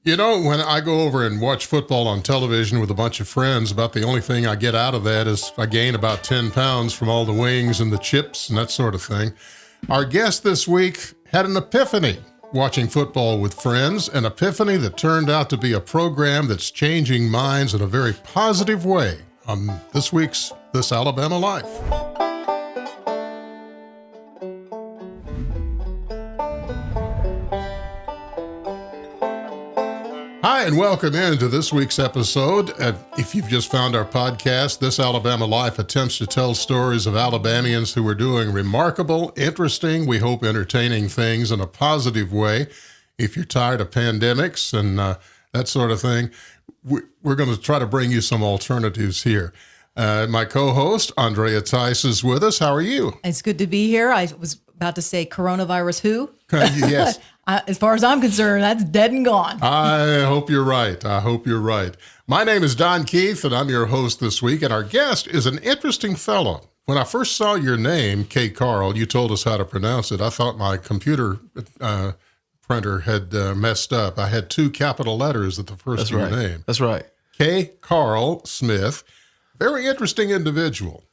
You know, when I go over and watch football on television with a bunch of friends, about the only thing I get out of that is I gain about 10 pounds from all the wings and the chips and that sort of thing. Our guest this week had an epiphany watching football with friends, an epiphany that turned out to be a program that's changing minds in a very positive way on this week's This Alabama Life. Hi, and welcome into this week's episode. If you've just found our podcast, This Alabama Life attempts to tell stories of Alabamians who are doing remarkable, interesting, we hope entertaining things in a positive way. If you're tired of pandemics and that sort of thing, we're going to try to bring you some alternatives here. My co-host, Andrea Tice, is with us. How are you? It's good to be here. I was about to say coronavirus who? Yes. As far as I'm concerned, that's dead and gone. I hope you're right. My name is Don Keith, and I'm your host this week, and our guest is an interesting fellow. When I first saw your name, KCarl, you told us how to pronounce it. I thought my computer printer had messed up. I had two capital letters at the first of your name. That's right. KCarl Smith. Very interesting individual.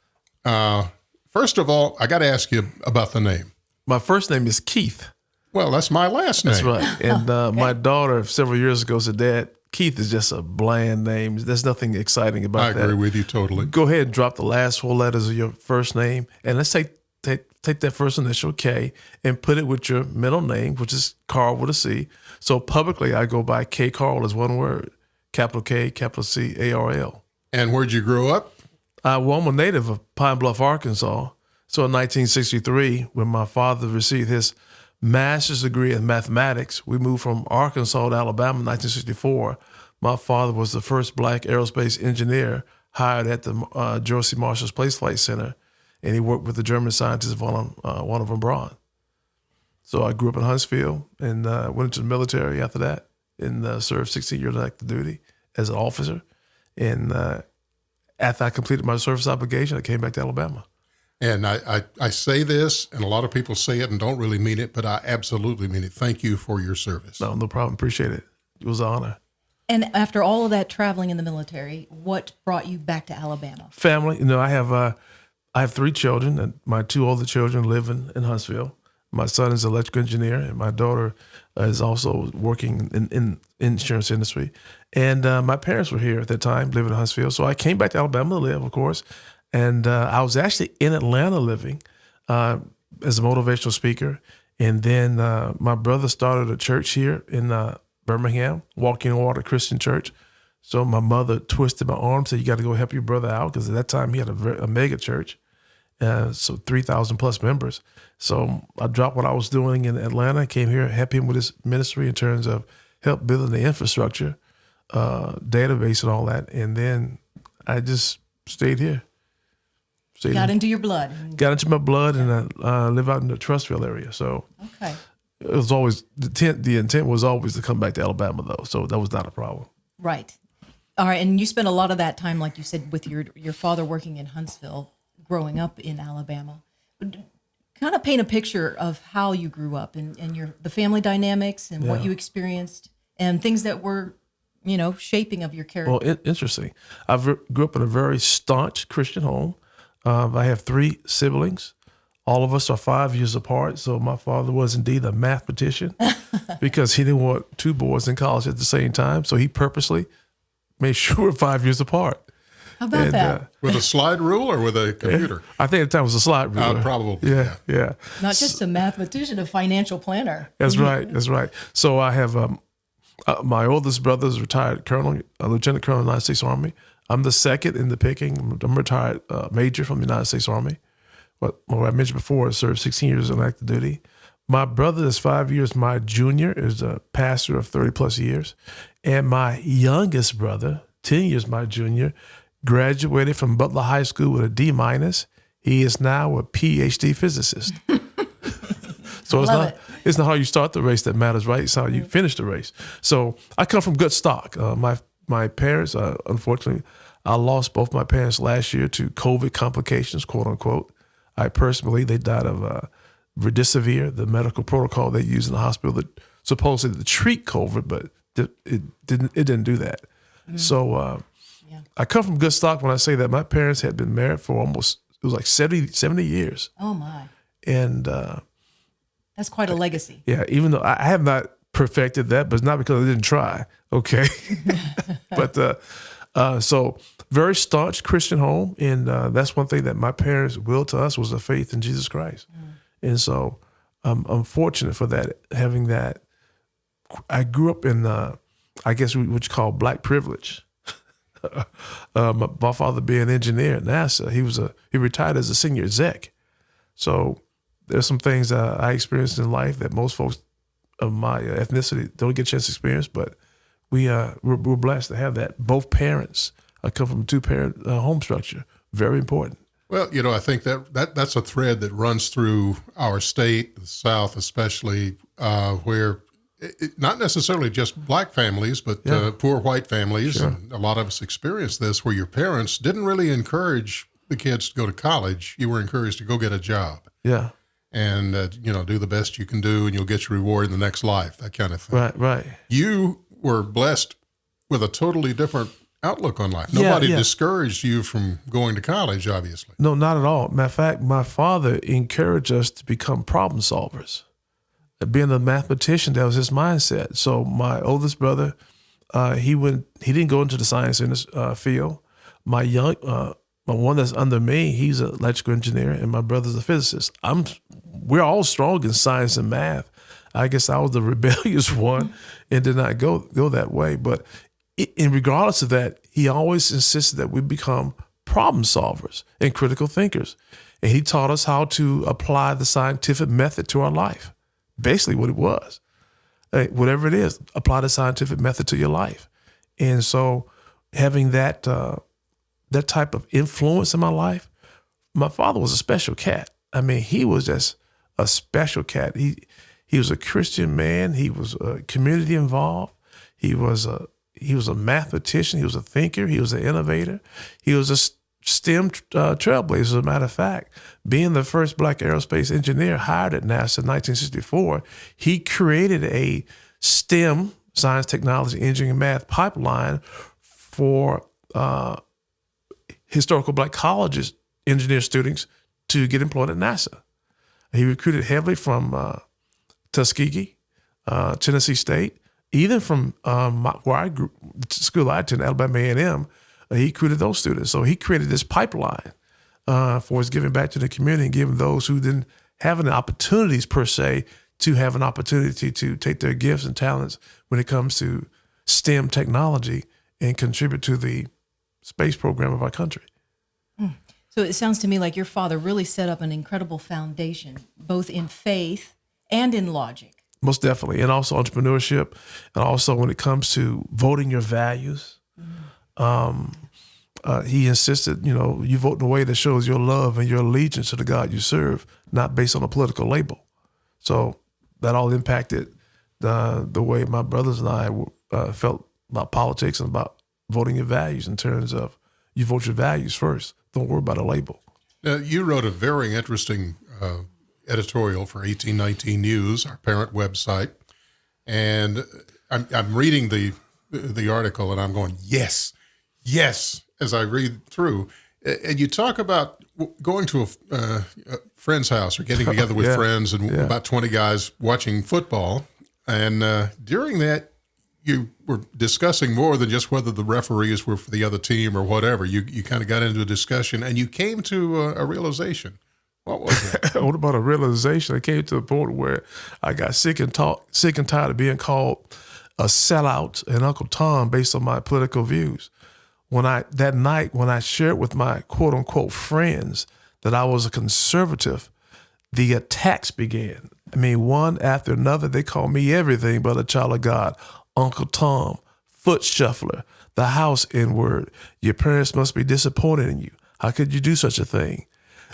First of all, I got to ask you about the name. My first name is Keith. Well, that's my last name. That's right. And my daughter several years ago said, Dad, Keith is just a bland name. There's nothing exciting about that. I agree with you totally. Go ahead and drop the last four letters of your first name, and let's take that first initial, K, and put it with your middle name, which is Carl with a C. So publicly, I go by KCarl as one word, capital K, capital C, A-R-L. And where'd you grow up? Well, I'm a native of Pine Bluff, Arkansas. So in 1963, when my father received his master's degree in mathematics, we moved from Arkansas to Alabama in 1964. My father was the first black aerospace engineer hired at the George C. Marshall Space Flight Center, and he worked with the German scientist von Braun. So I grew up in Huntsville and went into the military after that and served 16 years active duty as an officer. And after I completed my service obligation, I came back to Alabama. And I say this, and a lot of people say it and don't really mean it, but I absolutely mean it. Thank you for your service. No problem. Appreciate it. It was an honor. And after all of that traveling in the military, what brought you back to Alabama? Family. I have three children, and my two older children live in Huntsville. My son is an electrical engineer, and my daughter is also working in insurance industry. And my parents were here at that time, living in Huntsville. So I came back to Alabama to live, of course. And I was actually in Atlanta living as a motivational speaker. And then my brother started a church here in Birmingham, Walking Water Christian Church. So my mother twisted my arm, said, you got to go help your brother out, because at that time he had a mega church, so 3,000 plus members. So I dropped what I was doing in Atlanta, came here, helped him with his ministry in terms of help building the infrastructure, database and all that. And then I just stayed here. Got into your blood. Got into my blood, and I live out in the Trussville area. So okay. It was always the intent was always to come back to Alabama, though. So that was not a problem. Right. All right. And you spent a lot of that time, like you said, with your father working in Huntsville, growing up in Alabama. Kind of paint a picture of how you grew up and the family dynamics and what you experienced and things that were, shaping of your character. Well, interesting. I grew up in a very staunch Christian home. I have three siblings. All of us are 5 years apart. So my father was indeed a mathematician because he didn't want two boys in college at the same time. So he purposely made sure we're 5 years apart. How about that? With a slide rule or with a computer? I think at the time it was a slide rule. Probably. Yeah. Not just a mathematician, a financial planner. That's right. So I have my oldest brother is retired colonel, lieutenant colonel of the United States Army. I'm the second in the picking. I'm a retired major from the United States Army. What I mentioned before, I served 16 years on active duty. My brother is 5 years my junior, is a pastor of 30 plus years. And my youngest brother, 10 years my junior, graduated from Butler High School with a D-. He is now a PhD physicist. So it's not how you start the race that matters, right? It's how you finish the race. So I come from good stock. My parents, unfortunately, I lost both my parents last year to COVID complications, quote unquote. I personally believe they died of remdesivir, the medical protocol they use in the hospital that supposedly to treat COVID, but it didn't do that. So I come from good stock when I say that. My parents had been married for almost, it was like 70 years. Oh my. And that's quite a legacy. yeah, even though I have not perfected that, but it's not because I didn't try. Okay. But so very staunch Christian home. And that's one thing that my parents willed to us was the faith in Jesus Christ. And so I'm fortunate for that, having that. I grew up in, I guess what you call black privilege. My father being an engineer at NASA, he retired as a senior exec. So there's some things I experienced in life that most folks of my ethnicity don't get a chance to experience, but we're blessed to have that. Both parents, I come from a two-parent home structure, very important. Well, I think that's a thread that runs through our state, the South especially, where not necessarily just black families, but poor white families. Sure. And a lot of us experience this where your parents didn't really encourage the kids to go to college. You were encouraged to go get a job. Yeah. And, do the best you can do and you'll get your reward in the next life, that kind of thing. Right. You were blessed with a totally different outlook on life. Nobody discouraged you from going to college, obviously. No, not at all. Matter of fact, my father encouraged us to become problem solvers. Being a mathematician, that was his mindset. So my oldest brother, he didn't go into the science field. My one that's under me, he's an electrical engineer, and my brother's a physicist. We're all strong in science and math. I guess I was the rebellious one and did not go that way. But in regardless of that, he always insisted that we become problem solvers and critical thinkers. And he taught us how to apply the scientific method to our life. Basically what it was. Whatever it is, apply the scientific method to your life. And so having that type of influence in my life, my father was a special cat. I mean, he was just a special cat. He was a Christian man. He was community involved. He was a mathematician. He was a thinker. He was an innovator. He was a STEM trailblazer, as a matter of fact. Being the first black aerospace engineer hired at NASA in 1964, he created a STEM, science, technology, engineering, and math pipeline for historical black colleges, engineer students to get employed at NASA. He recruited heavily from Tuskegee, Tennessee State, even from where I grew, the school I attended, Alabama A&M. He recruited those students. So he created this pipeline for his giving back to the community and giving those who didn't have any opportunities per se to have an opportunity to take their gifts and talents when it comes to STEM technology and contribute to the space program of our country. So it sounds to me like your father really set up an incredible foundation, both in faith and in logic. Most definitely. And also entrepreneurship. And also when it comes to voting your values. He insisted, you vote in a way that shows your love and your allegiance to the God you serve, not based on a political label. So that all impacted the way my brothers and I felt about politics and about voting your values, in terms of you vote your values first. Don't worry about a label. Now, you wrote a very interesting editorial for 1819 News, our parent website, and I'm reading the article and I'm going, yes, as I read through. And you talk about going to a friend's house or getting together with friends and about 20 guys watching football. And during that, you were discussing more than just whether the referees were for the other team or whatever. You kind of got into a discussion and you came to a realization. What was it? What about a realization? I came to the point where I got sick and tired of being called a sellout and Uncle Tom based on my political views. That night when I shared with my quote unquote friends that I was a conservative, the attacks began. I mean, one after another, they called me everything but a child of God. Uncle Tom, foot shuffler, the house N-word. Your parents must be disappointed in you. How could you do such a thing?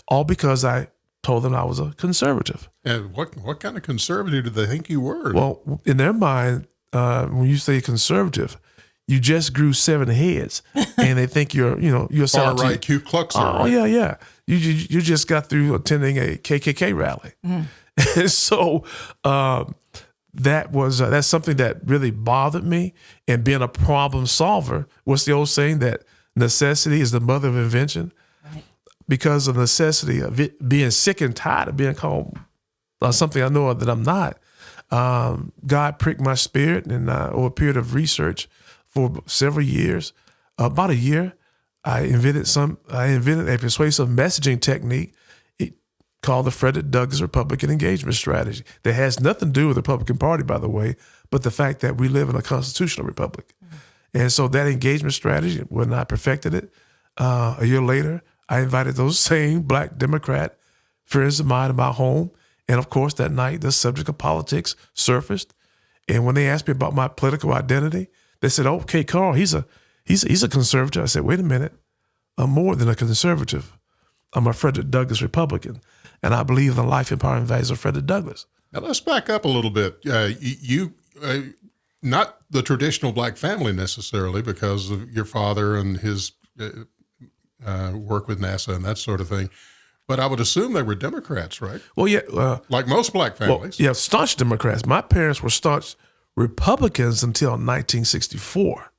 All because I told them I was a conservative. And what kind of conservative did they think you were? Well, in their mind, when you say conservative, you just grew 7 heads, and they think you're far right Ku Klux. Oh yeah. You just got through attending a KKK rally, and so that's something that really bothered me. And being a problem solver, what's the old saying that necessity is the mother of invention? Right. Because of necessity of it, being sick and tired of being called something I know that I'm not. God pricked my spirit, and over a period of research for several years, about a year, I invented a persuasive messaging technique called the Frederick Douglass Republican Engagement Strategy. That has nothing to do with the Republican Party, by the way, but the fact that we live in a constitutional republic. Mm-hmm. And so that engagement strategy, when I perfected it, a year later, I invited those same Black Democrat friends of mine to my home. And of course, that night, the subject of politics surfaced. And when they asked me about my political identity, they said, "Oh, KCarl, he's a conservative." I said, "Wait a minute, I'm more than a conservative. I'm a Frederick Douglass Republican, and I believe in the life, and power, and values of Frederick Douglass." Now let's back up a little bit. You not the traditional Black family necessarily, because of your father and his work with NASA and that sort of thing. But I would assume they were Democrats, right? Well, yeah. Like most Black families. Well, yeah, staunch Democrats. My parents were staunch Republicans until 1964.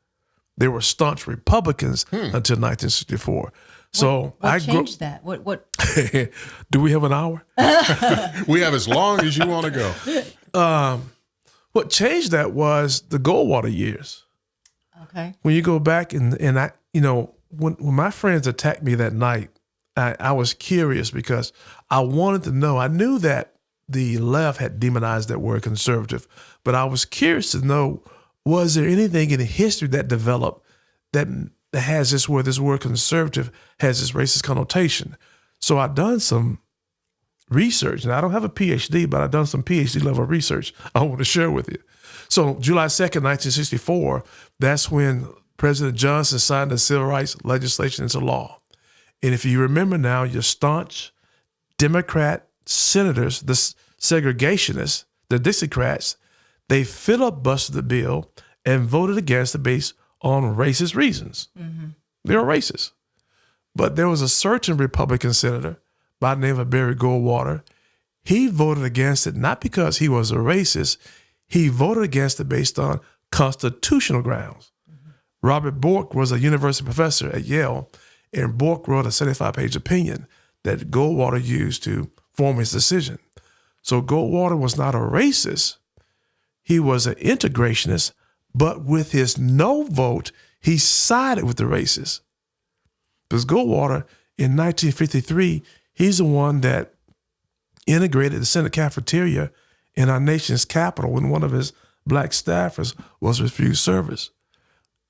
They were staunch Republicans until 1964. So what changed that? What? Do we have an hour? We have as long as you want to go. What changed that was the Goldwater years. Okay. When you go back and I, when my friends attacked me that night, I was curious because I wanted to know. I knew that the left had demonized that word conservative, but I was curious to know, was there anything in history that developed that has this word conservative has this racist connotation? So I've done some research, and I don't have a PhD, but I've done some PhD level research I want to share with you. So July 2nd, 1964, that's when President Johnson signed the civil rights legislation into law. And if you remember now, your staunch Democrat senators, the segregationists, the Dixiecrats, they filibustered the bill and voted against it based on racist reasons. Mm-hmm. They were racist. But there was a certain Republican senator by the name of Barry Goldwater. He voted against it not because he was a racist. He voted against it based on constitutional grounds. Mm-hmm. Robert Bork was a university professor at Yale, and Bork wrote a 75-page opinion that Goldwater used to form his decision. So Goldwater was not a racist. He was an integrationist, but with his no vote, he sided with the racists. Because Goldwater, in 1953, he's the one that integrated the Senate cafeteria in our nation's capital when one of his Black staffers was refused service.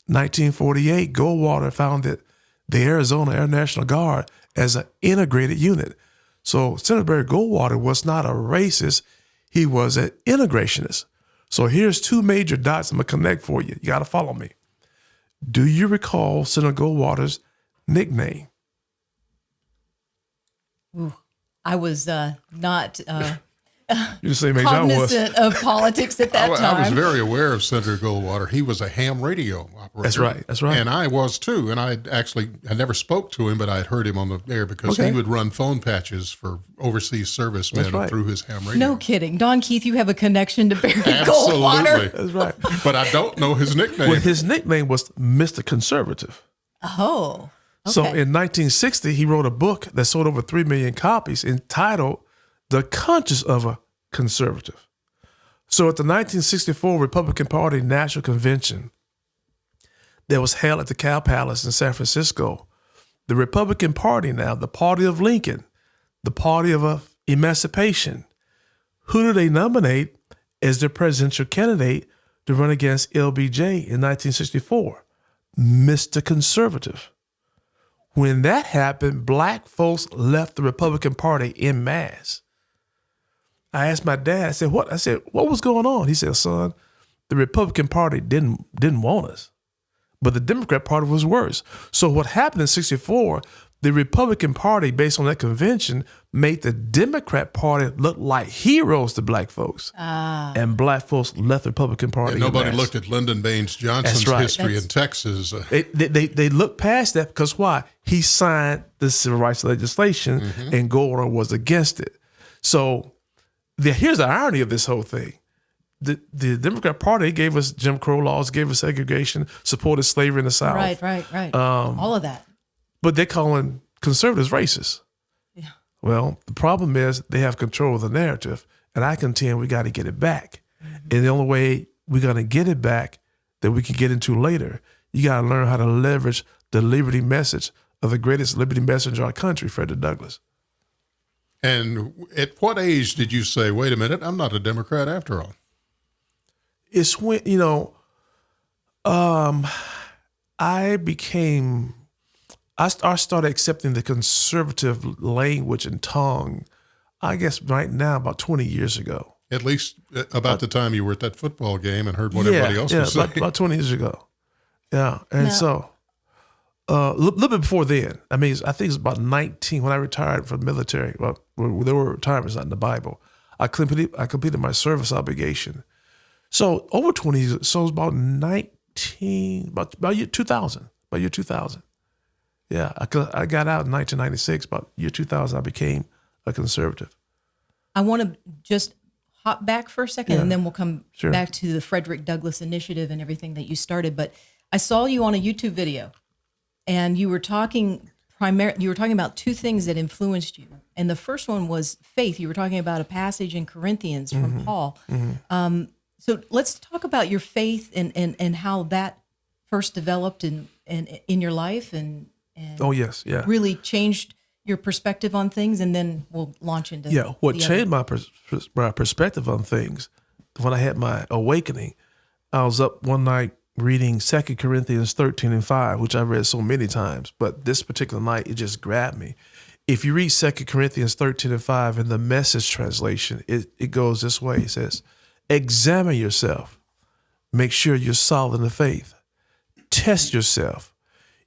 1948, Goldwater founded the Arizona Air National Guard as an integrated unit. So Senator Barry Goldwater was not a racist. He was an integrationist. So here's two major dots I'm going to connect for you. You got to follow me. Do you recall Senator Goldwater's nickname? Ooh, I was not You're the same age I was. cognizant of politics at that time. I was very aware of Senator Goldwater. He was a ham radio operator. That's right. And I was too. And I never spoke to him, but I had heard him on the air because he would run phone patches for overseas servicemen through his ham radio. No kidding. Don Keith, you have a connection to Barry Absolutely. Goldwater. That's right. But I don't know his nickname. Well, his nickname was Mr. Conservative. Oh. Okay. So in 1960, he wrote a book that sold over 3 million copies entitled The Conscience of a Conservative. So at the 1964 Republican Party National Convention that was held at the Cal Palace in San Francisco, the Republican Party now, the party of Lincoln, the party of emancipation, who do they nominate as their presidential candidate to run against LBJ in 1964? Mr. Conservative. When that happened, Black folks left the Republican Party en masse. I asked my dad, I said, what was going on? He said, son, the Republican Party didn't want us, but the Democrat Party was worse. So what happened in 64, the Republican Party, based on that convention, made the Democrat Party look like heroes to Black folks. And Black folks left the Republican Party. And nobody looked at Lyndon Baines Johnson's history in Texas. They looked past that because why? He signed the civil rights legislation and Goldwater was against it. So here's the irony of this whole thing. the Democrat Party gave us Jim Crow laws, gave us segregation, supported slavery in the South. Right. All of that. But they're calling conservatives racist. Yeah. Well, the problem is they have control of the narrative, and I contend we got to get it back. And the only way we're going to get it back that we can get into later, you got to learn how to leverage the liberty message of the greatest liberty messenger in our country, Frederick Douglass. And at what age did you say, wait a minute, I'm not a Democrat after all? It's when, I started accepting the conservative language and tongue, I guess right now, about 20 years ago. At least about the time you were at that football game and heard what everybody else was saying. About 20 years ago. Yeah. And so a little bit before then, I think it was about 19 when I retired from the military. Well, there were retirements not in the Bible. I completed my service obligation. So over 20 years, so it was about 19, about year 2000, about year 2000. Yeah, I got out in 1996. About year 2000, I became a conservative. I want to just hop back for a second, and then we'll come Sure. back to the Frederick Douglass Initiative and everything that you started. But I saw you on a YouTube video, and you were talking about two things that influenced you. And the first one was faith. You were talking about a passage in Corinthians from Paul. So let's talk about your faith and how that first developed in your life and Oh, yes, yeah. really changed your perspective on things, and then we'll launch into What changed my perspective on things, when I had my awakening, I was up one night reading 2 Corinthians 13 and 5, which I read so many times, but this particular night, it just grabbed me. If you read 2 Corinthians 13 and 5 in the Message translation, it goes this way. It says, examine yourself. Make sure you're solid in the faith. Test yourself.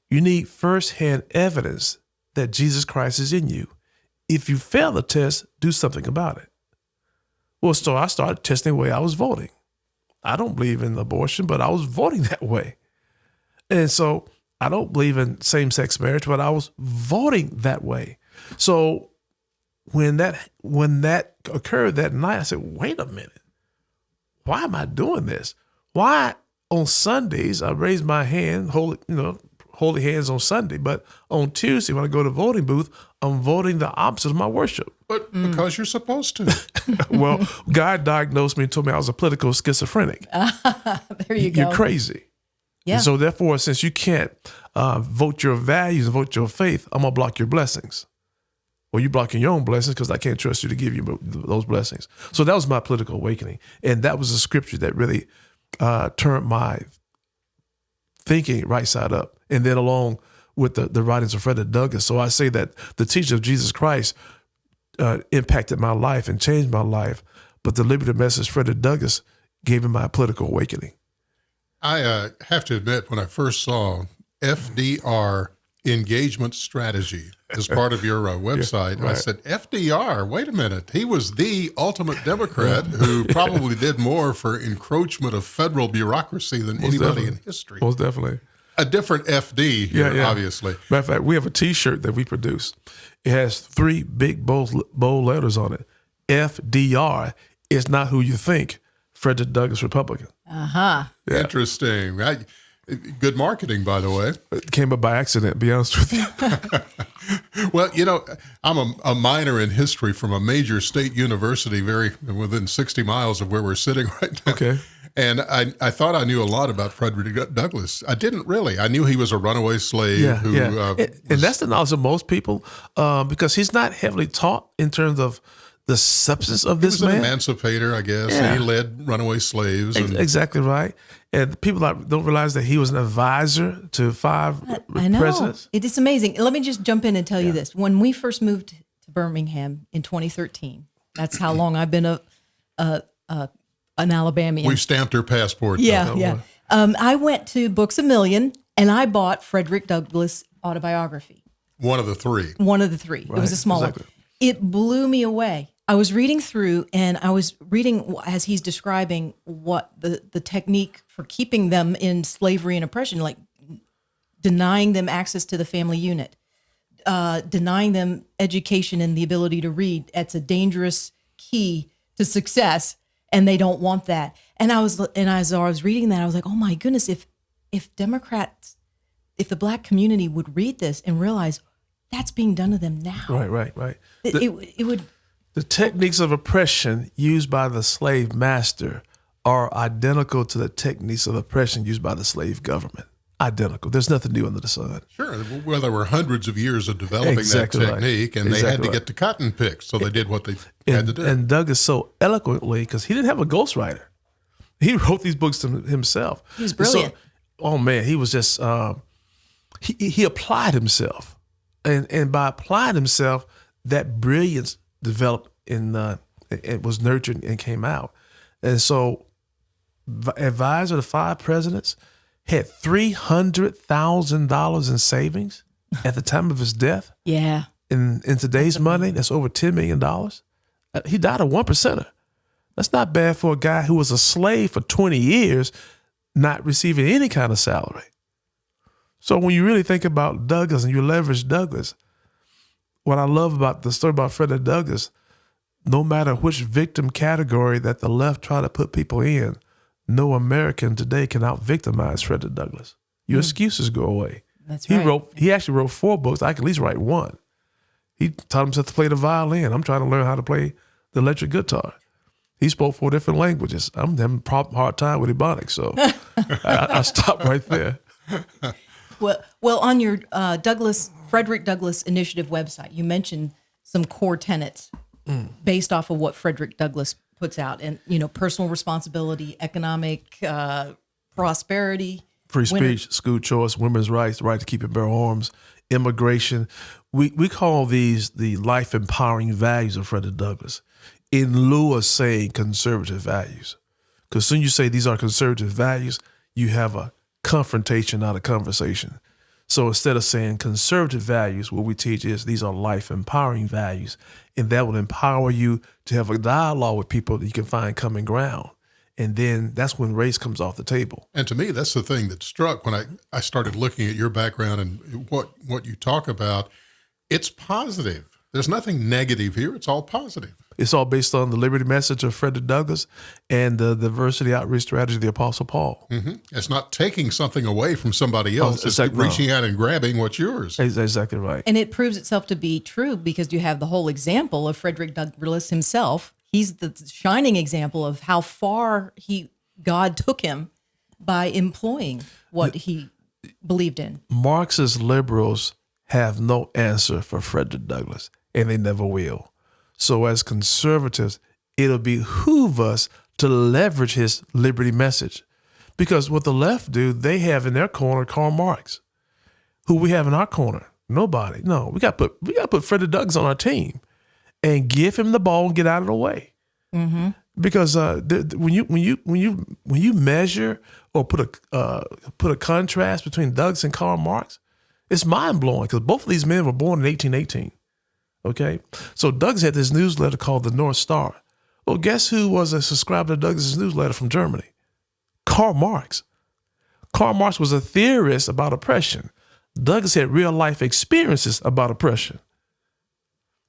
You need firsthand evidence that Jesus Christ is in you. If you fail the test, do something about it. Well, so I started testing the way I was voting. I don't believe in abortion, but I was voting that way. And so I don't believe in same-sex marriage, but I was voting that way. So when that occurred that night, I said, wait a minute. Why am I doing this? Why on Sundays I raise my hand, holy hands on Sunday, but on Tuesday when I go to the voting booth, I'm voting the opposite of my worship. But because you're supposed to. Well, God diagnosed me and told me I was a political schizophrenic. There you go. You're crazy. Yeah. And so therefore, since you can't vote your values and vote your faith, I'm going to block your blessings. Well, you're blocking your own blessings because I can't trust you to give you those blessings. So that was my political awakening. And that was the scripture that really turned my thinking right side up. And then along with the writings of Frederick Douglass. So I say that the teaching of Jesus Christ impacted my life and changed my life. But the liberty message Frederick Douglass gave me my political awakening. I have to admit, when I first saw FDR engagement strategy as part of your website, right. I said, FDR, wait a minute. He was the ultimate Democrat who probably did more for encroachment of federal bureaucracy than anybody in history. Most definitely. A different FD here, obviously. Matter of fact, we have a T-shirt that we produce. It has 3 big bold letters on it. FDR is not who you think. Frederick Douglass, Republican. Uh-huh. Yeah. Interesting. Good marketing, by the way. It came up by accident, to be honest with you. Well, I'm a minor in history from a major state university within 60 miles of where we're sitting right now. Okay. And I thought I knew a lot about Frederick Douglass. I didn't really. I knew he was a runaway slave and that's the knowledge of most people because he's not heavily taught in terms of the substance of this man. He was an emancipator, I guess, and he led runaway slaves. Exactly right. And people don't realize that he was an advisor to 5 presidents. It is amazing. Let me just jump in and tell you this. When we first moved to Birmingham in 2013, that's how long I've been an Alabamian. We've stamped her passport. Yeah. I went to Books A Million and I bought Frederick Douglass' autobiography. One of the 3. Right. It was a small one. It blew me away. I was reading through and I was reading as he's describing what the technique for keeping them in slavery and oppression, like denying them access to the family unit, denying them education and the ability to read. That's a dangerous key to success. and they don't want that. And as I was reading that, I was like, oh my goodness, if Democrats, if the Black community would read this and realize that's being done to them now. Right. It would. The techniques of oppression used by the slave master are identical to the techniques of oppression used by the slave government. Identical. There's nothing new under the sun. Sure. Well, there were hundreds of years of developing Exactly that right. technique, and they had to get the cotton picked, so they did what they had to do. And Douglas so eloquently, because he didn't have a ghostwriter. He wrote these books himself. He was brilliant. Oh man, he was just he applied himself, and by applying himself, that brilliance developed it was nurtured and came out. And so, advisor to 5 presidents had $300,000 in savings at the time of his death. Yeah. In today's money, that's over $10 million. He died a 1%er. That's not bad for a guy who was a slave for 20 years, not receiving any kind of salary. So when you really think about Douglas and you leverage Douglas, what I love about the story about Frederick Douglass, no matter which victim category that the left try to put people in, no American today can out-victimize Frederick Douglass. Your excuses go away. That's right. He actually wrote 4 books. I could at least write 1. He taught himself to play the violin. I'm trying to learn how to play the electric guitar. He spoke 4 different languages. I'm having a hard time with Ebonics, so I stopped right there. Well, on your Frederick Douglass Initiative website, you mentioned some core tenets based off of what Frederick Douglass puts out, and personal responsibility, economic prosperity, free speech, school choice, women's rights, the right to keep and bear arms, immigration. We call these the life empowering values of Frederick Douglass, in lieu of saying conservative values. Because soon you say these are conservative values, you have a confrontation, not a conversation. So instead of saying conservative values, what we teach is these are life empowering values, and that will empower you to have a dialogue with people that you can find common ground. And then that's when race comes off the table. And to me, that's the thing that struck when I started looking at your background and what you talk about. It's positive. There's nothing negative here. It's all positive. It's all based on the liberty message of Frederick Douglass and the diversity outreach strategy of the Apostle Paul. Mm-hmm. It's not taking something away from somebody else. It's reaching out and grabbing what's yours. Exactly right. And it proves itself to be true because you have the whole example of Frederick Douglass himself. He's the shining example of how far God took him by employing what he believed in. Marxist liberals have no answer for Frederick Douglass, and they never will. So as conservatives, it'll behoove us to leverage his liberty message. Because what the left do, they have in their corner Karl Marx. Who we have in our corner? Nobody. No, we got to put Frederick Douglass on our team and give him the ball and get out of the way. Mm-hmm. Because when you measure or put a contrast between Douglass and Karl Marx, it's mind blowing because both of these men were born in 1818. Okay, so Douglas had this newsletter called the North Star. Well, guess who was a subscriber to Douglas' newsletter from Germany? Karl Marx. Karl Marx was a theorist about oppression. Douglas had real life experiences about oppression.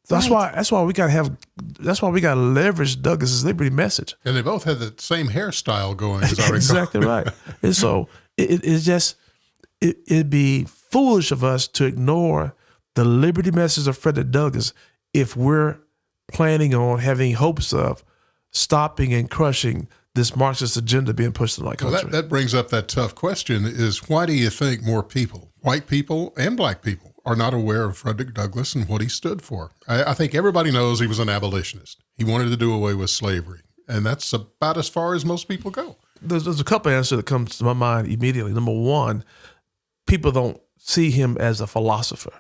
That's why we gotta leverage Douglas's liberty message. And they both had the same hairstyle going, as I recall. Exactly right. And so it'd be foolish of us to ignore the liberty message of Frederick Douglass if we're planning on having hopes of stopping and crushing this Marxist agenda being pushed in our country. Well, that brings up that tough question is why do you think more people, white people and black people, are not aware of Frederick Douglass and what he stood for? I think everybody knows he was an abolitionist. He wanted to do away with slavery. And that's about as far as most people go. There's a couple answers that comes to my mind immediately. Number one, people don't see him as a philosopher.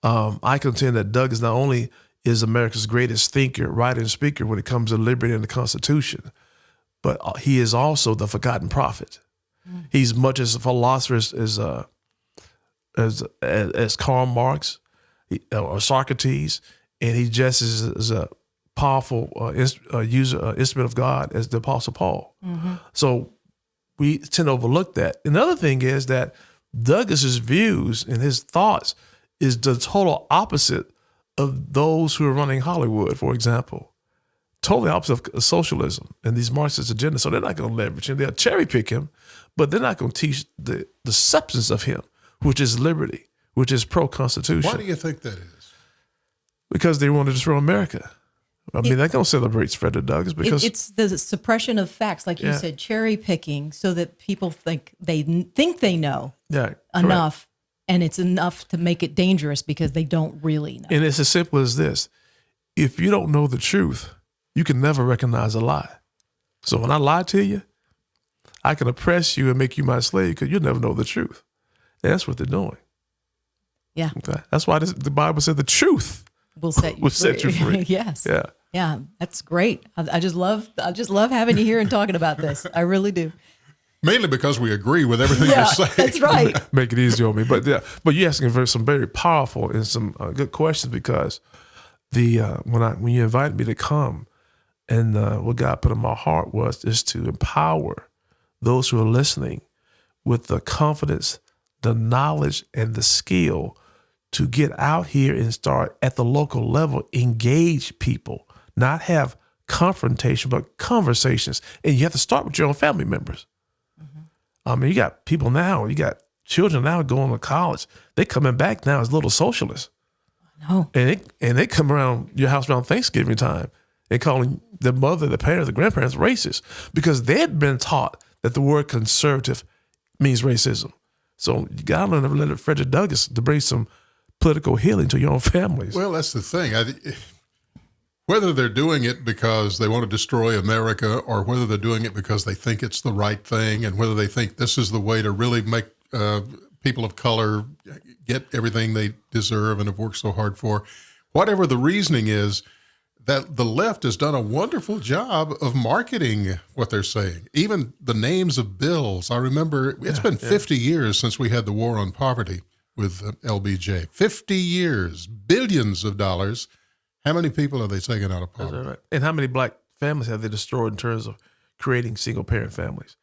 I contend that Douglass not only is America's greatest thinker, writer, and speaker when it comes to liberty and the Constitution, but he is also the forgotten prophet. Mm. He's much as a philosopher as Karl Marx or Socrates, and he just is a powerful instrument of God as the Apostle Paul. Mm-hmm. So we tend to overlook that. And the other thing is that Douglas's views and his thoughts is the total opposite of those who are running Hollywood, for example. totally opposite of socialism and these Marxist agendas. So they're not going to leverage him. They'll cherry pick him, but they're not going to teach the substance of him, which is liberty, which is pro-Constitution. Why do you think that is? Because they want to destroy America. I mean, they're going to celebrate Frederick Douglass because it's the suppression of facts, like you said, cherry picking, so that people think they know enough, and it's enough to make it dangerous because they don't really know. And it's as simple as this: if you don't know the truth, you can never recognize a lie. So when I lie to you, I can oppress you and make you my slave because you'll never know the truth. And that's what they're doing. Yeah, okay? That's why the Bible said the truth will set you free. Yes. Yeah. Yeah, that's great. I just love having you here and talking about this. I really do. Mainly because we agree with everything you're saying. That's right. Make it easy on me. But you're asking some very powerful and some good questions because when you invited me to come, and what God put in my heart was just to empower those who are listening with the confidence, the knowledge, and the skill to get out here and start at the local level, engage people. Not have confrontation, but conversations. And you have to start with your own family members. Mm-hmm. I mean, you got people now, you got children now going to college. They coming back now as little socialists. No. And they come around your house around Thanksgiving time and calling the mother, the parents, the grandparents racist because they had been taught that the word conservative means racism. So you got to let Frederick Douglass to bring some political healing to your own families. Well, that's the thing. Whether they're doing it because they want to destroy America or whether they're doing it because they think it's the right thing and whether they think this is the way to really make people of color get everything they deserve and have worked so hard for, whatever the reasoning is, that the left has done a wonderful job of marketing what they're saying. Even the names of bills. I remember it's been 50 years since we had the war on poverty with LBJ. 50 years, billions of dollars. How many people have they taken out of poverty? Right. And how many black families have they destroyed in terms of creating single-parent families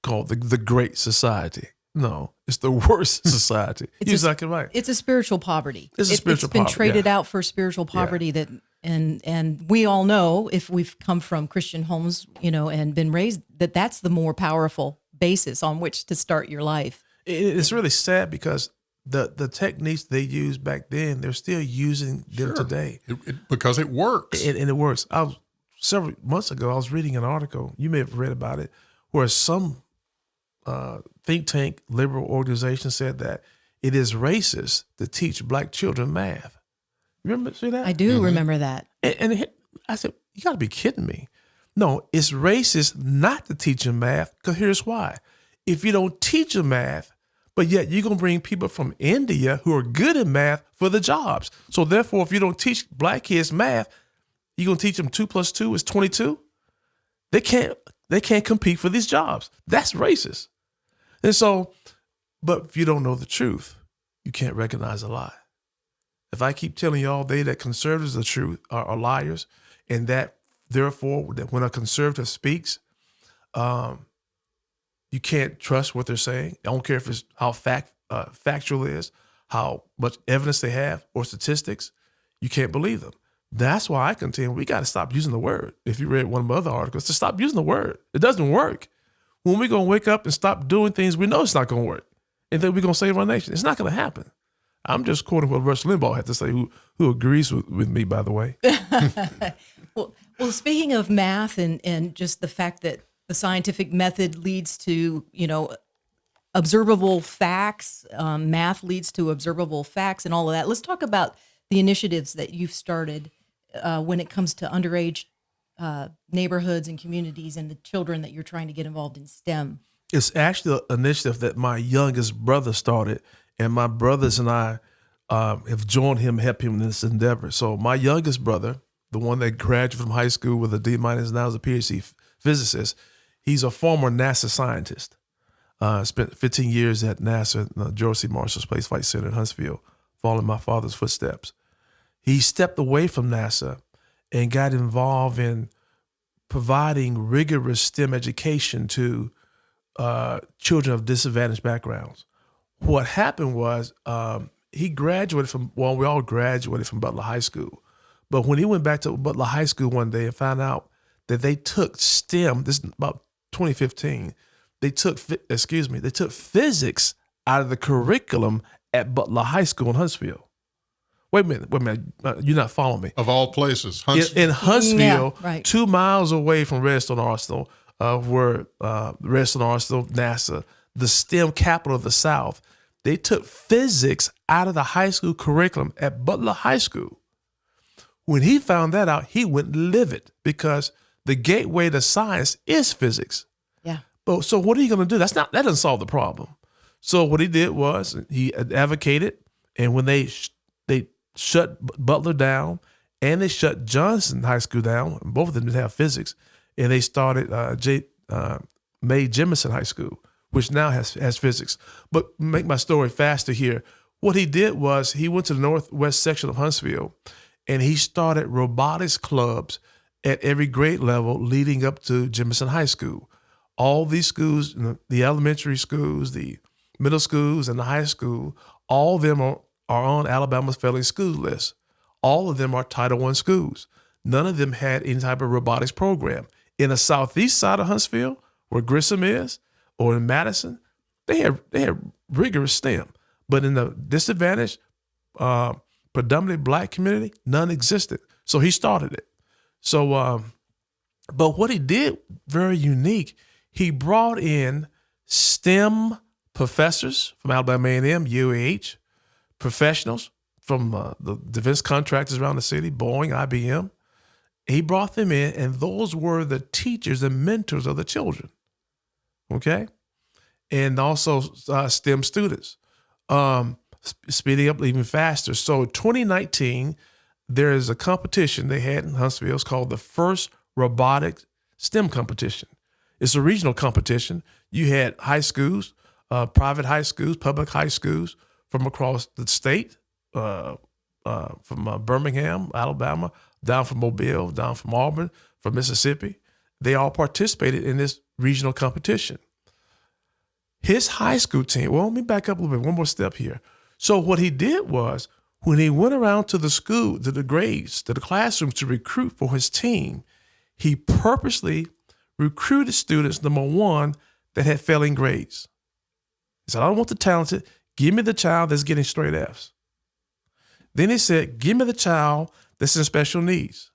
called the Great Society? No, it's the worst society. You're exactly right. It's a spiritual poverty. It's a spiritual poverty. It's been traded out for spiritual poverty that, and we all know if we've come from Christian homes, and been raised, that's the more powerful basis on which to start your life. It's really sad because the techniques they used back then, they're still using them today. Because it works. And it works. Several months ago, I was reading an article, you may have read about it, where some think tank liberal organization said that it is racist to teach black children math. See that? I do remember that. And I said, you got to be kidding me. No, it's racist not to teach them math because here's why. If you don't teach them math, but yet you're going to bring people from India who are good at math for the jobs. So therefore, if you don't teach black kids math, you're going to teach them 2 + 2 is 22. They can't compete for these jobs. That's racist. And so, but if you don't know the truth, you can't recognize a lie. If I keep telling you all day that conservatives are liars, and that therefore that when a conservative speaks, you can't trust what they're saying. I don't care if it's how factual it is, how much evidence they have or statistics. You can't believe them. That's why I contend we got to stop using the word. If you read one of my other articles, to stop using the word. It doesn't work. When we're going to wake up and stop doing things, we know it's not going to work. And then we're going to save our nation. It's not going to happen. I'm just quoting what Rush Limbaugh had to say, who agrees with me, by the way. Well, speaking of math and just the fact that the scientific method leads to, observable facts, math leads to observable facts and all of that. Let's talk about the initiatives that you've started when it comes to underage neighborhoods and communities and the children that you're trying to get involved in STEM. It's actually an initiative that my youngest brother started, and my brothers and I have joined him, helped him in this endeavor. So my youngest brother, the one that graduated from high school with a D- now is a PhD physicist, he's a former NASA scientist. Spent 15 years at NASA, George C. Marshall Space Flight Center in Huntsville, following my father's footsteps. He stepped away from NASA and got involved in providing rigorous STEM education to children of disadvantaged backgrounds. What happened was we all graduated from Butler High School, But when he went back to Butler High School one day and found out that they took STEM, this is about 2015, they took physics out of the curriculum at Butler High School in Huntsville. Wait a minute, you're not following me. Of all places, In Huntsville, Yeah, right. 2 miles away from Redstone Arsenal, where Redstone Arsenal, NASA, the STEM capital of the South, they took physics out of the high school curriculum at Butler High School. When he found that out, he went livid because the gateway to science is physics. Yeah. But so what are you going to do? That doesn't solve the problem. So what he did was he advocated, and when they shut Butler down and they shut Johnson High School down, both of them didn't have physics, and they started Mae Jemison High School, which now has physics. But make my story faster here. What he did was he went to the northwest section of Huntsville, and he started robotics clubs at every grade level leading up to Jemison High School. All these schools, the elementary schools, the middle schools, and the high school, all of them are on Alabama's failing school list. All of them are Title I schools. None of them had any type of robotics program. In the southeast side of Huntsville, where Grissom is, or in Madison, they had rigorous STEM. But in the disadvantaged, predominantly black community, none existed. So he started it. So, but what he did, very unique, he brought in STEM professors from Alabama A&M, UAH, professionals from the defense contractors around the city, Boeing, IBM. He brought them in, and those were the teachers and mentors of the children, okay? And also STEM students, speeding up even faster. So 2019, there is a competition they had in Huntsville. It's called the First Robotic STEM Competition. It's a regional competition. You had high schools, private high schools, public high schools from across the state, from Birmingham, Alabama, down from Mobile, down from Auburn, from Mississippi. They all participated in this regional competition. His high school team, well, let me back up a little bit, one more step here. So what he did was, when he went around to the school, to the grades, to the classrooms to recruit for his team, he purposely recruited students, number one, that had failing grades. He said, I don't want the talented. Give me the child that's getting straight Fs. Then he said, give me the child that's in special needs.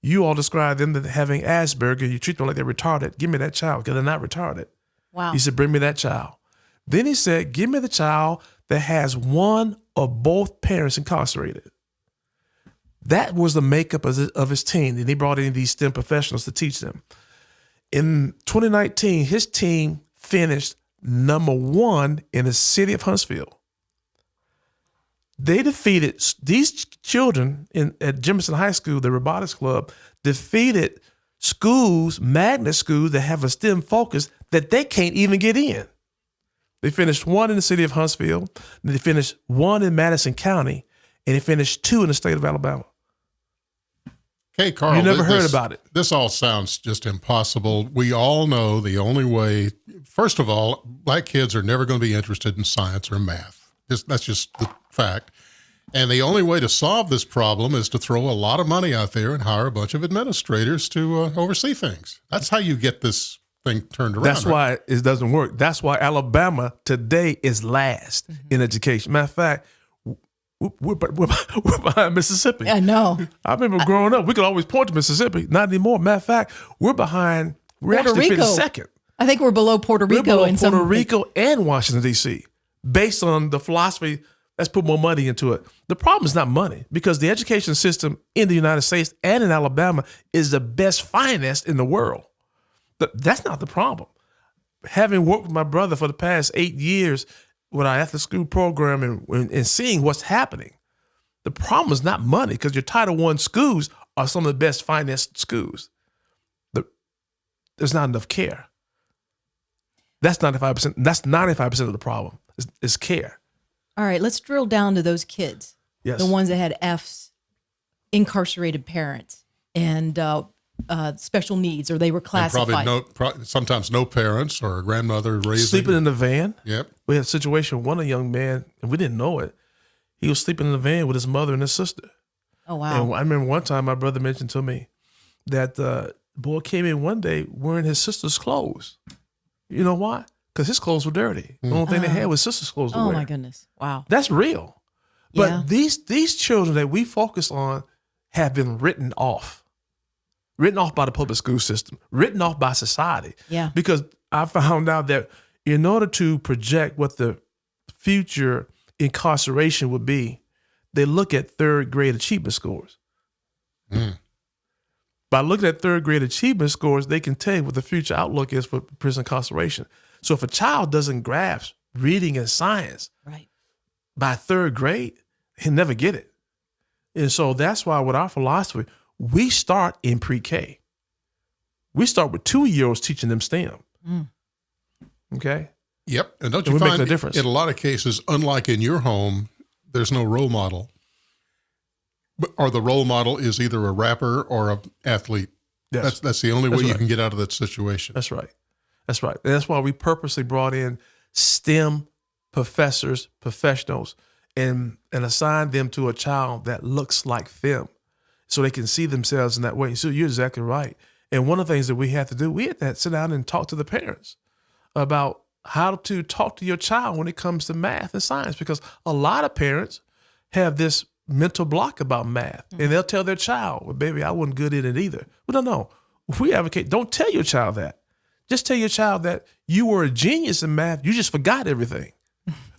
You all describe them as having Asperger. You treat them like they're retarded. Give me that child because they're not retarded. Wow. He said, bring me that child. Then he said, give me the child that has one or both parents incarcerated. That was the makeup of his team. And he brought in these STEM professionals to teach them. In 2019, his team finished number one in the city of Huntsville. They defeated these children at Jemison High School, the robotics club, defeated schools, magnet schools that have a STEM focus that they can't even get in. They finished one in the city of Huntsville, they finished one in Madison County, and they finished two in the state of Alabama. KCarl, you never heard about it. This all sounds just impossible. We all know the only way, first of all, black kids are never going to be interested in science or math. That's just the fact. And the only way to solve this problem is to throw a lot of money out there and hire a bunch of administrators to oversee things. That's how you get this thing turned around. That's why it doesn't work. That's why Alabama today is last in education. Matter of fact, we're behind Mississippi. I know. I remember growing up, we could always point to Mississippi. Not anymore. Matter of fact, we're behind. We're Puerto actually Rico. 52nd. I think we're below Puerto Rico. We're below in Puerto some Rico and Washington, D.C., based on the philosophy, let's put more money into it. The problem is not money, because the education system in the United States and in Alabama is the best financed in the world. That's not the problem. Having worked with my brother for the past 8 years with our after-school program and seeing what's happening, the problem is not money, because your Title I schools are some of the best financed schools. There's not enough care. That's 95%. That's 95% of the problem is care. All right, let's drill down to those kids. Yes. The ones that had Fs, incarcerated parents, and special needs, or they were And classified. sometimes no parents or a grandmother raising. Sleeping in the van. Yep. We had a situation, one young man, and we didn't know it, he was sleeping in the van with his mother and his sister. Oh, wow. And I remember one time my brother mentioned to me that the boy came in one day wearing his sister's clothes. You know why? Because his clothes were dirty. The only thing they had was sister's clothes to Oh, wear. my goodness. Wow. That's real. But Yeah. these children that we focus on have been written off by the public school system, written off by society. Yeah. Because I found out that in order to project what the future incarceration would be, they look at third grade achievement scores. By looking at third grade achievement scores, they can tell you what the future outlook is for prison incarceration. So if a child doesn't grasp reading and science Right. by third grade, he'll never get it. And so that's why with our philosophy, we start in pre-K. We start with 2-year-olds teaching them STEM. Okay? Yep. And don't And you we're making find a difference. in a lot of cases, unlike in your home, there's no role model. Or the role model is either a rapper or an athlete. Yes. That's the only way That's you right. can get out of that situation. That's right. That's right. And that's why we purposely brought in STEM professors, professionals, and assigned them to a child that looks like them so they can see themselves in that way. So you're exactly right. And one of the things that we have to do, we have to sit down and talk to the parents about how to talk to your child when it comes to math and science, because a lot of parents have this mental block about math, and they'll tell their child, well, baby, I wasn't good in it either. Well, no. We advocate, don't tell your child that. Just tell your child that you were a genius in math. You just forgot everything.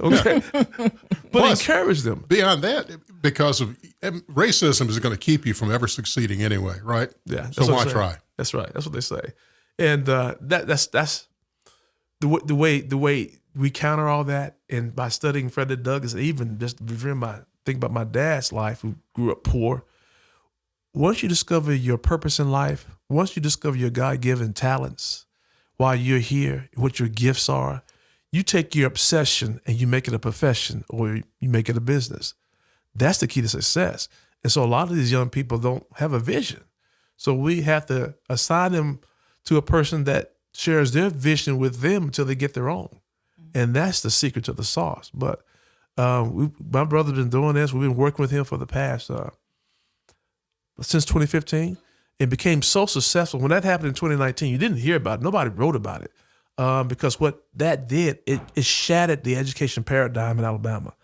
Okay? But Plus, encourage them. Beyond that, because of racism is going to keep you from ever succeeding anyway, right? Yeah. So that's what why they say. try? That's right. That's what they say. And that's the way we counter all that. And by studying Frederick Douglass, even just think about my dad's life, who grew up poor. Once you discover your purpose in life, once you discover your God-given talents, while you're here, what your gifts are, you take your obsession and you make it a profession, or you make it a business. That's the key to success. And so a lot of these young people don't have a vision. So we have to assign them to a person that shares their vision with them until they get their own. And that's the secret to the sauce. But my brother's been doing this. We've been working with him for the past, since 2015. It became so successful. When that happened in 2019, you didn't hear about it. Nobody wrote about it. Because what that did, it shattered the education paradigm in Alabama.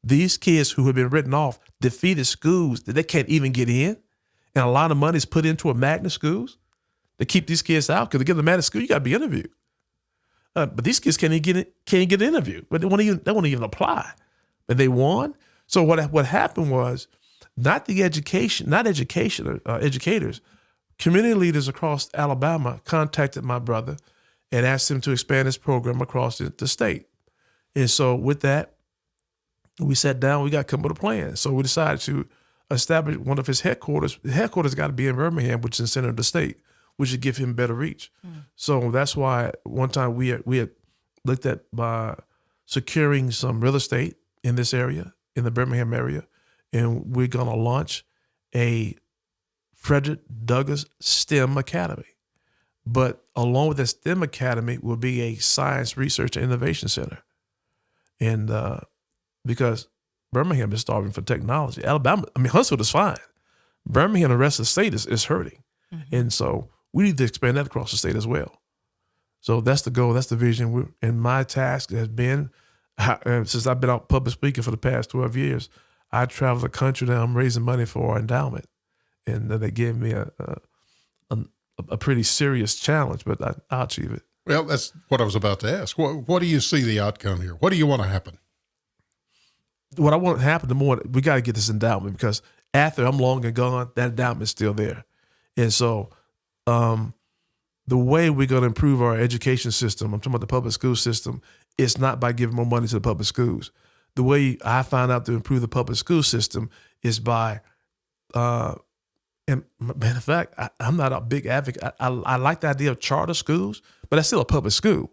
These kids who have been written off defeated schools that they can't even get in. And a lot of money is put into a magnet schools to keep these kids out. Because to get a magnet school, you got to be interviewed. But these kids can't even get an interview. But they won't even apply. And they won. So what happened was educators, community leaders across Alabama contacted my brother and asked him to expand his program across the state. And so with that, we sat down, we got to come up with a plan. So we decided to establish one of his headquarters. The headquarters got to be in Birmingham, which is in the center of the state, which would give him better reach. So that's why one time we had looked at by securing some real estate in this area, in the Birmingham area, and we're going to launch a Frederick Douglass STEM Academy. But along with the STEM Academy will be a science research and innovation center. And because Birmingham is starving for technology. Huntsville is fine. Birmingham, the rest of the state is hurting. And so we need to expand that across the state as well. So that's the goal. That's the vision. And my task has been, since I've been out public speaking for the past 12 years, I travel the country now. I'm raising money for our endowment. And they gave me a pretty serious challenge, but I'll achieve it. Well, that's what I was about to ask. What do you see the outcome here? What do you want to happen? What I want to happen, the more we got to get this endowment, because after I'm long and gone, that endowment is still there. And so the way we're going to improve our education system, I'm talking about the public school system, it's not by giving more money to the public schools. The way I find out to improve the public school system is by, and matter of fact, I'm not a big advocate. I like the idea of charter schools, but that's still a public school.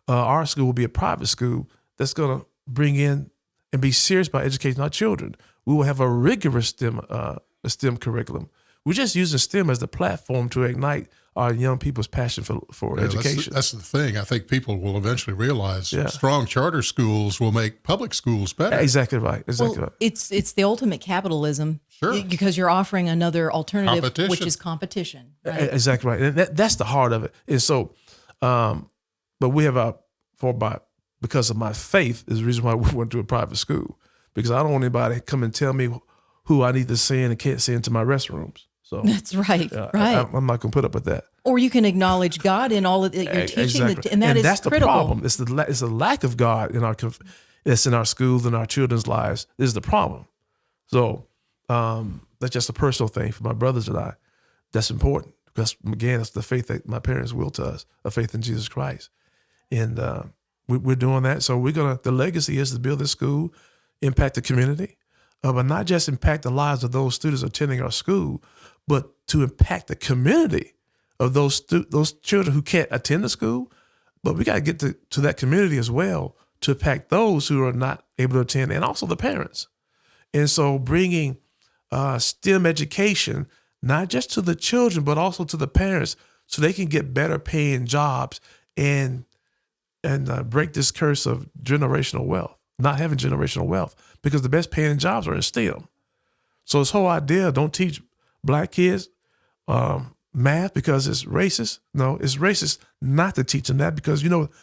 Our school will be a private school that's going to bring in and be serious about educating our children. We will have a rigorous STEM curriculum. We're just using STEM as the platform to ignite our young people's passion for education. That's the thing. I think people will eventually realize Yeah. strong charter schools will make public schools better. Exactly right. Exactly Well, right. it's the ultimate capitalism. Sure. Because you're offering another alternative, Competition. which is competition. Right? Exactly right. And that's the heart of it. And so, but we have because of my faith is the reason why we went to a private school, because I don't want anybody to come and tell me who I need to send and can't send to my restrooms. So That's right. Right. I'm not going to put up with that. Or you can acknowledge God in all of that you're teaching, Exactly. and that is that's critical. the problem. It's the lack of God it's in our schools and our children's lives is the problem. So that's just a personal thing for my brothers and I. That's important because again, it's the faith that my parents willed to us, a faith in Jesus Christ, and we're doing that. So the legacy is to build this school, impact the community, but not just impact the lives of those students attending our school, but to impact the community of those children who can't attend the school. But we got to get to that community as well to impact those who are not able to attend, and also the parents. And so bringing STEM education, not just to the children, but also to the parents, so they can get better paying jobs and break this curse of generational wealth, not having generational wealth, because the best paying jobs are in STEM. So this whole idea, don't teach Black kids math because it's racist. No, it's racist not to teach them that because,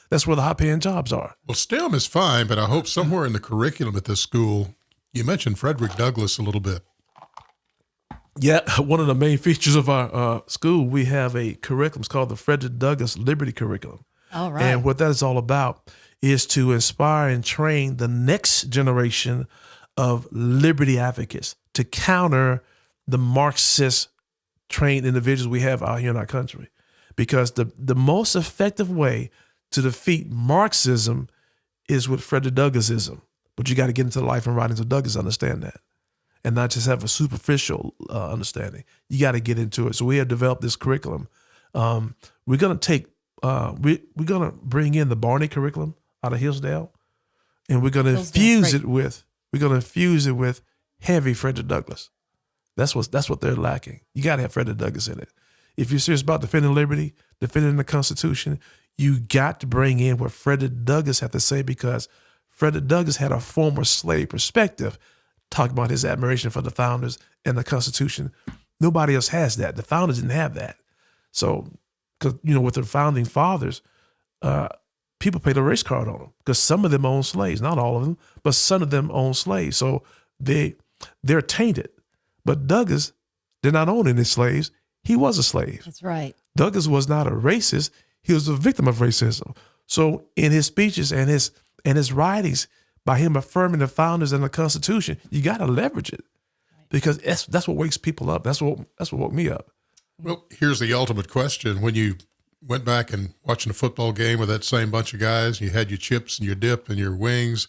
that's where the high paying jobs are. Well, STEM is fine, but I hope somewhere in the curriculum at this school, you mentioned Frederick Douglass a little bit. Yeah, one of the main features of our school, we have a curriculum. It's called the Frederick Douglass Liberty Curriculum. All right. And what that is all about is to inspire and train the next generation of liberty advocates to counter the Marxist trained individuals we have out here in our country. Because the most effective way to defeat Marxism is with Frederick Douglassism. But you got to get into the life and writings of Douglass to understand that, and not just have a superficial understanding. You got to get into it. So we have developed this curriculum. We're going to bring in the Barney curriculum out of Hillsdale, and we're going to infuse it with heavy Frederick Douglass. That's what they're lacking. You got to have Frederick Douglass in it. If you're serious about defending liberty, defending the Constitution, you got to bring in what Frederick Douglass had to say, because Frederick Douglass had a former slave perspective, talking about his admiration for the founders and the Constitution. Nobody else has that. The founders didn't have that. So, because with the founding fathers, people paid a race card on them because some of them owned slaves, not all of them, but some of them owned slaves. So they're tainted. But Douglass did not own any slaves. He was a slave. That's right. Douglass was not a racist. He was a victim of racism. So in his speeches and his writings, by him affirming the founders and the Constitution, you got to leverage it, because that's what wakes people up. That's what woke me up. Well, here's the ultimate question. When you went back and watching a football game with that same bunch of guys, you had your chips and your dip and your wings.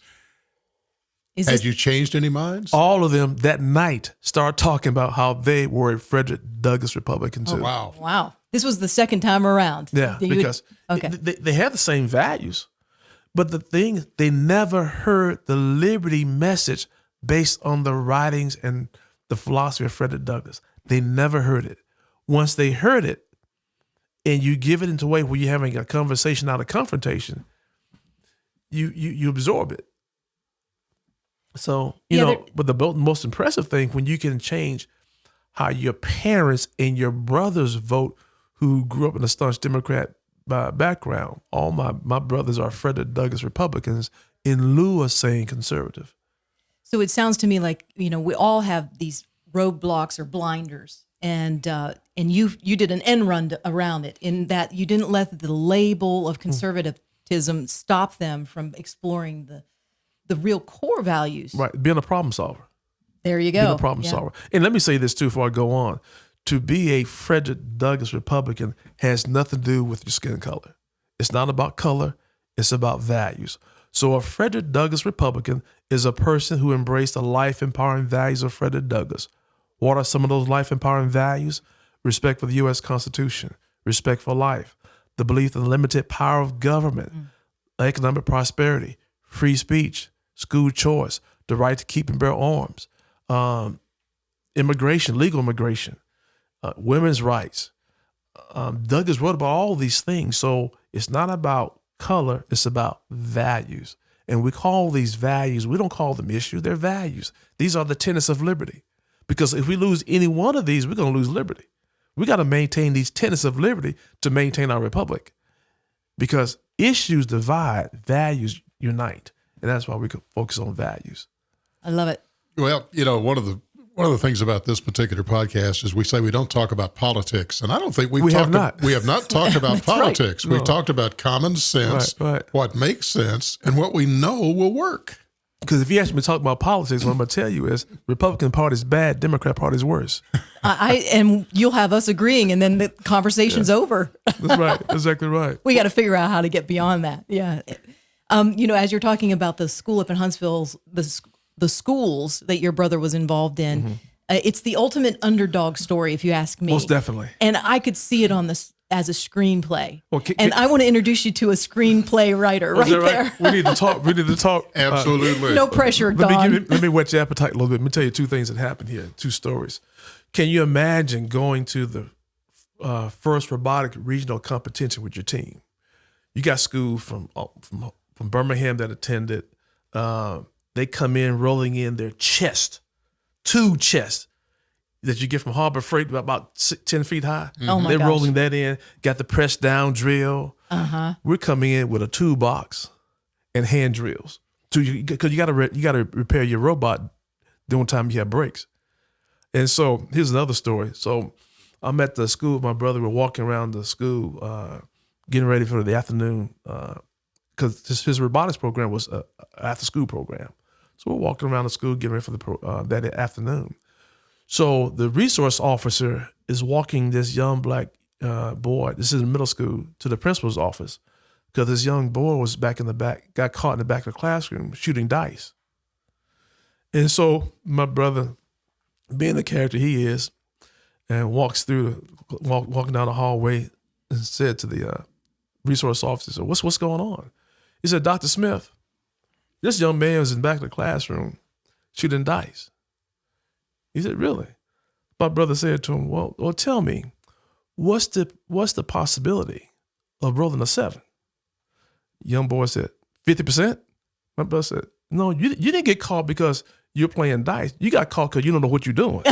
Had you changed any minds? All of them that night started talking about how they were a Frederick Douglass Republican too. Oh, wow. Wow. This was the second time around. Yeah, because they have the same values. But the thing, they never heard the liberty message based on the writings and the philosophy of Frederick Douglass. They never heard it. Once they heard it, and you give it into a way where you're having a conversation, not a confrontation, you absorb it. So, but the most impressive thing, when you can change how your parents and your brothers vote, who grew up in a staunch Democrat background. All my brothers are Frederick Douglass Republicans in lieu of saying conservative. So it sounds to me like, we all have these roadblocks or blinders, and you did an end run around it, in that you didn't let the label of conservatism stop them from exploring the real core values. Right, being a problem solver. There you go. Being a problem solver. And let me say this too before I go on. To be a Frederick Douglass Republican has nothing to do with your skin color. It's not about color. It's about values. So a Frederick Douglass Republican is a person who embraced the life-empowering values of Frederick Douglass. What are some of those life-empowering values? Respect for the U.S. Constitution, respect for life, the belief in the limited power of government, economic prosperity, free speech, school choice, the right to keep and bear arms, immigration, legal immigration, women's rights, Douglas wrote about all these things. So it's not about color, it's about values. And we call these values, we don't call them issues, they're values. These are the tenets of liberty. Because if we lose any one of these, we're going to lose liberty. We got to maintain these tenets of liberty to maintain our republic. Because issues divide, values unite. And that's why we can focus on values. I love it. Well, one of the things about this particular podcast is we say we don't talk about politics, and I don't think we have not talked about politics. Right. We've talked about common sense, Right. what makes sense, and what we know will work. Because if you ask me to talk about politics, what I'm going to tell you is Republican Party's bad, Democrat Party's worse. And you'll have us agreeing, and then the conversation's over. That's right. Exactly right. We got to figure out how to get beyond that. Yeah. As you're talking about the school up in Huntsville, the schools that your brother was involved in, it's the ultimate underdog story, if you ask me. Most definitely. And I could see it on this as a screenplay. Well, I want to introduce you to a screenplay writer right there. We need to talk. Absolutely. No pressure, Don. Let me whet your appetite a little bit. Let me tell you two things that happened here, two stories. Can you imagine going to the first robotic regional competition with your team? You got school from Birmingham that attended. They come in rolling in their two chests that you get from Harbor Freight about 10 feet high. Oh my They're gosh. rolling that in, got the press down drill. We're coming in with a toolbox and hand drills. Because you got to repair your robot the only time you have breaks. And so here's another story. So I'm at the school with my brother. We're walking around the school, getting ready for the afternoon, because his robotics program was an after-school program. So we're walking around the school, getting ready for that afternoon. So the resource officer is walking this young black boy, this is in middle school, to the principal's office because this young boy was back in the back, got caught in the back of the classroom shooting dice. And so my brother, being the character he is, and walking down the hallway and said to the resource officer, what's going on? He said, Dr. Smith, this young man was in the back of the classroom shooting dice. He said, really? My brother said to him, well, tell me, what's the possibility of rolling a 7? Young boy said, 50%? My brother said, no, you didn't get caught because you're playing dice. You got caught because you don't know what you're doing.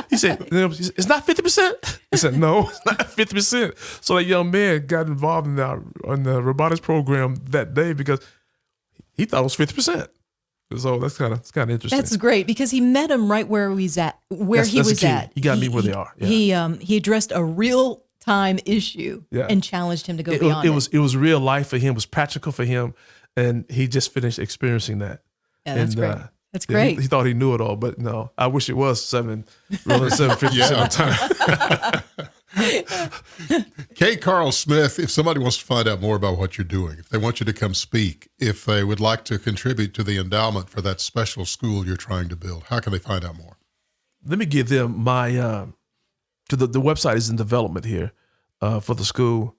He said, it's not 50%? He said, no, it's not 50%. So that young man got involved in the robotics program that day because he thought it was 50%. So that's kind of interesting. That's great because he met him right where he was at. You got to meet where they are. Yeah. He addressed a real time issue and challenged him to go beyond it. It was real life for him. It was practical for him, and he just finished experiencing that. Yeah, that's great. That's Yeah, great. He thought he knew it all, but no. I wish it was 750% of the time. KCarl Smith, if somebody wants to find out more about what you're doing, if they want you to come speak, if they would like to contribute to the endowment for that special school you're trying to build, how can they find out more? Let me give them my, the website is in development here for the school.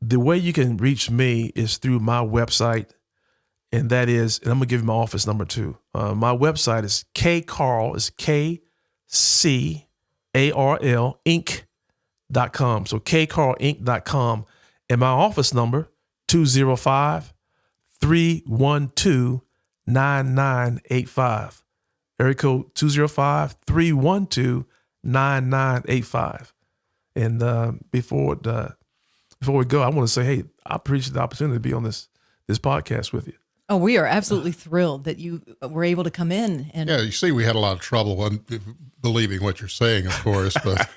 The way you can reach me is through my website, and that is, and I'm going to give you my office number too. My website is KCarl, is KCarl Inc.com. So KCarlInc.com. And my office number, 205-312-9985. Area code 205-312-9985. And before we go, I want to say, hey, I appreciate the opportunity to be on this podcast with you. Oh, we are absolutely thrilled that you were able to come in. And Yeah, you see, we had a lot of trouble believing what you're saying, of course, but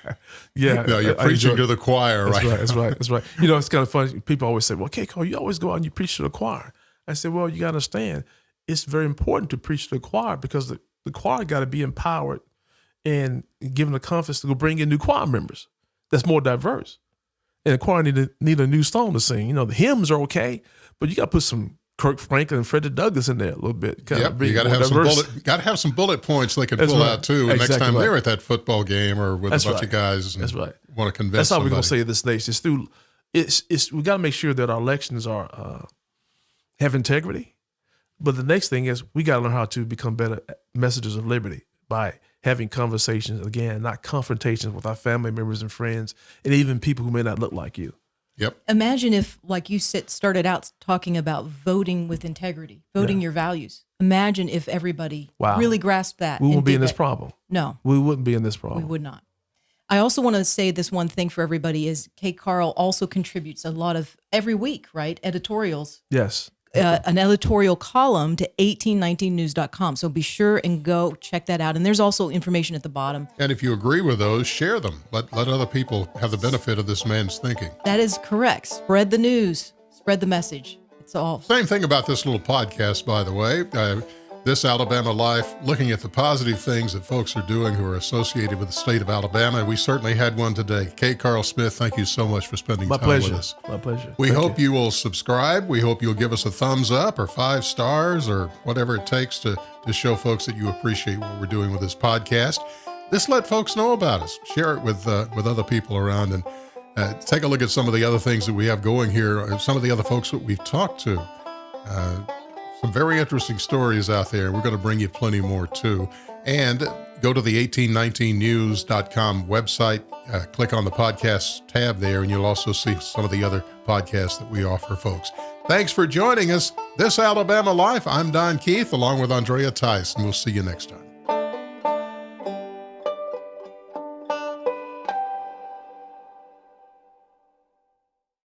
you're preaching to the choir, right? That's right. It's kind of funny. People always say, well, KCarl, you always go out and you preach to the choir. I said, well, you got to understand, it's very important to preach to the choir because the choir got to be empowered and given the confidence to go bring in new choir members that's more diverse. And the choir need a new song to sing. The hymns are okay, but you got to put some Kirk Franklin and Frederick Douglas in there a little bit. You got to have some bullet points they can pull out too. Exactly next time they're at that football game or with a bunch of guys. That's right. Want to convince. That's how somebody. we're gonna say this nation. We got to make sure that our elections are have integrity. But the next thing is we got to learn how to become better messengers of liberty by having conversations, again, not confrontations with our family members and friends, and even people who may not look like you. Yep. Imagine if, like you started out talking about voting with integrity, voting your values. Imagine if everybody really grasped that. We and wouldn't be did in this that. problem. No, We wouldn't be in this problem. we would not. I also want to say this one thing for everybody is KCarl also contributes a lot of, every week, right? Editorials. Yes. An editorial column to 1819news.com. So be sure and go check that out. And there's also information at the bottom. And if you agree with those, share them. Let other people have the benefit of this man's thinking. That is correct. Spread the news. Spread the message. It's all. Same thing about this little podcast, by the way. This Alabama Life, looking at the positive things that folks are doing who are associated with the state of Alabama. We certainly had one today. KCarl Smith, thank you so much for spending time with us. My pleasure. We hope you will subscribe. We hope you'll give us a thumbs up or 5 stars or whatever it takes to show folks that you appreciate what we're doing with this podcast. Just let folks know about us. Share it with other people around, and take a look at some of the other things that we have going here, some of the other folks that we've talked to. Some very interesting stories out there. We're going to bring you plenty more too. And go to the 1819news.com website, click on the podcast tab there, and you'll also see some of the other podcasts that we offer folks. Thanks for joining us. This Alabama Life, I'm Don Keith, along with Andrea Tice, and we'll see you next time.